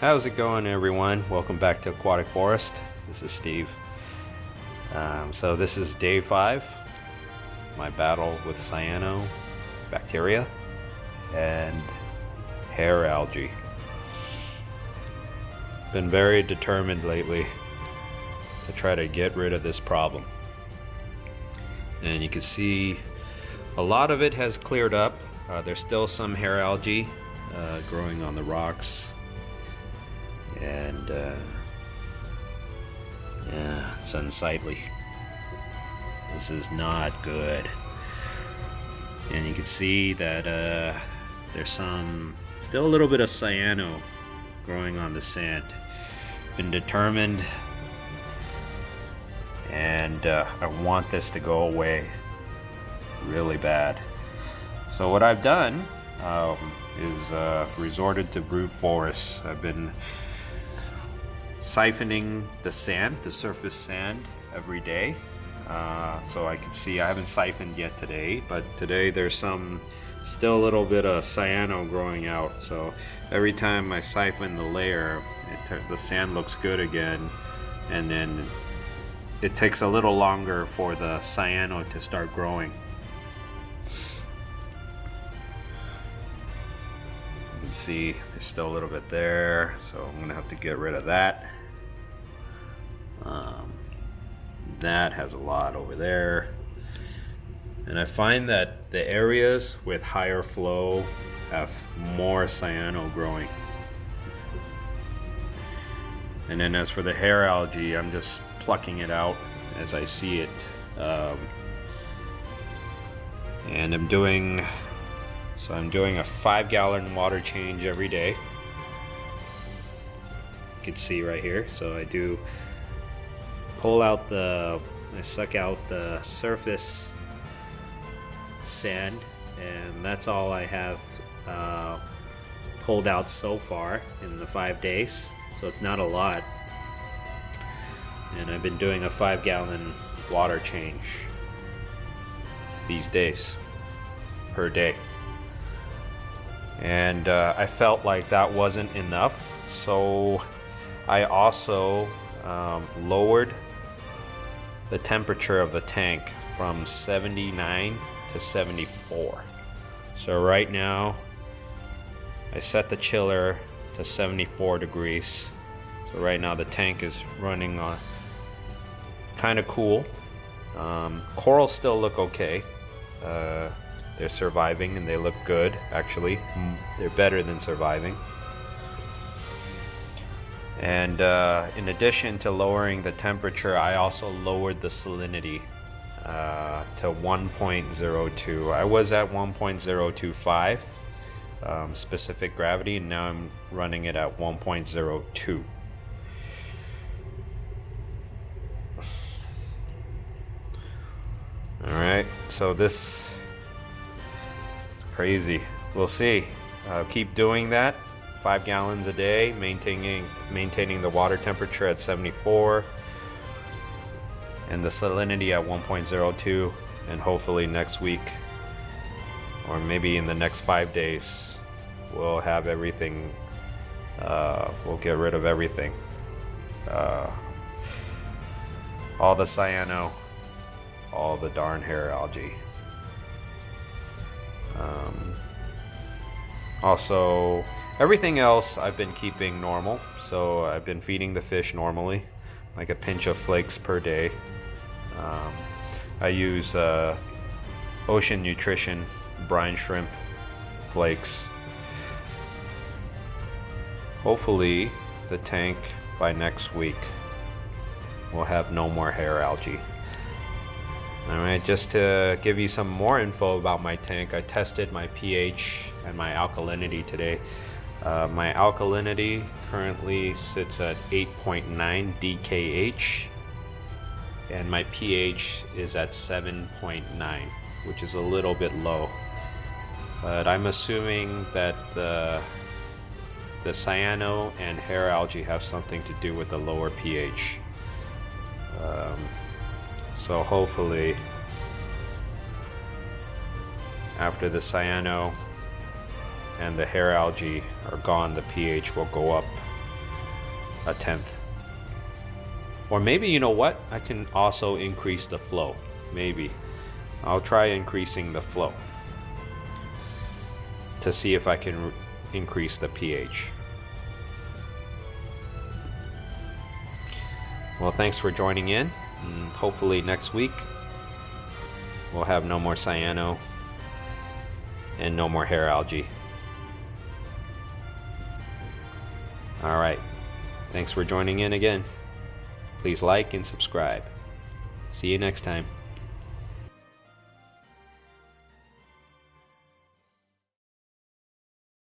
How's it going, everyone? Welcome back to Aquatic Forest. This is Steve. So this is day 5, my battle with cyanobacteria and hair algae. Been very determined lately to try to get rid of this problem. And you can see a lot of it has cleared up. There's still some hair algae growing on the rocks. And yeah, it's unsightly. This is not good. And you can see that there's still a little bit of cyano growing on the sand. Been determined, and I want this to go away really bad. So what I've done is resorted to brute force. I've been siphoning the sand, the surface sand, every day. So I can see I haven't siphoned yet today, but today there's still a little bit of cyano growing out. So every time I siphon the layer, the sand looks good again, and then it takes a little longer for the cyano to start growing. You can see there's still a little bit there, so I'm gonna have to get rid of that. That has a lot over there, and I find that the areas with higher flow have more cyano growing. And then as for the hair algae, I'm just plucking it out as I see it, and I'm doing a 5-gallon water change every day. You can see right here. So I suck out the surface sand, and that's all I have pulled out so far in the 5 days. So it's not a lot. And I've been doing a 5-gallon water change these days per day. And I felt like that wasn't enough, so I also lowered the temperature of the tank from 79 to 74. So right now I set the chiller to 74 degrees. So right now the tank is running on kind of cool. Corals still look okay. They're surviving and they look good, actually. They're better than surviving. And in addition to lowering the temperature, I also lowered the salinity to 1.02. I was at 1.025 specific gravity, and now I'm running it at 1.02. Alright, so this is crazy. We'll see. Keep doing that. 5 gallons a day, maintaining the water temperature at 74 and the salinity at 1.02, and hopefully next week, or maybe in the next 5 days, we'll have everything. We'll get rid of everything, all the cyano, all the darn hair algae. Also, everything else I've been keeping normal. So I've been feeding the fish normally, like a pinch of flakes per day. I use Ocean Nutrition brine shrimp flakes. Hopefully the tank by next week will have no more hair algae. Alright, just to give you some more info about my tank, I tested my pH and my alkalinity today. My alkalinity currently sits at 8.9 DKH, and my pH is at 7.9, which is a little bit low. But I'm assuming that the cyano and hair algae have something to do with the lower pH. So hopefully after the cyano and the hair algae are gone, the pH will go up a tenth. Or maybe, you know what? I can also increase the flow. Maybe. I'll try increasing the flow to see if I can increase the pH. Well, thanks for joining in. And hopefully next week we'll have no more cyano and no more hair algae. All right. Thanks for joining in again. Please like and subscribe. See you next time.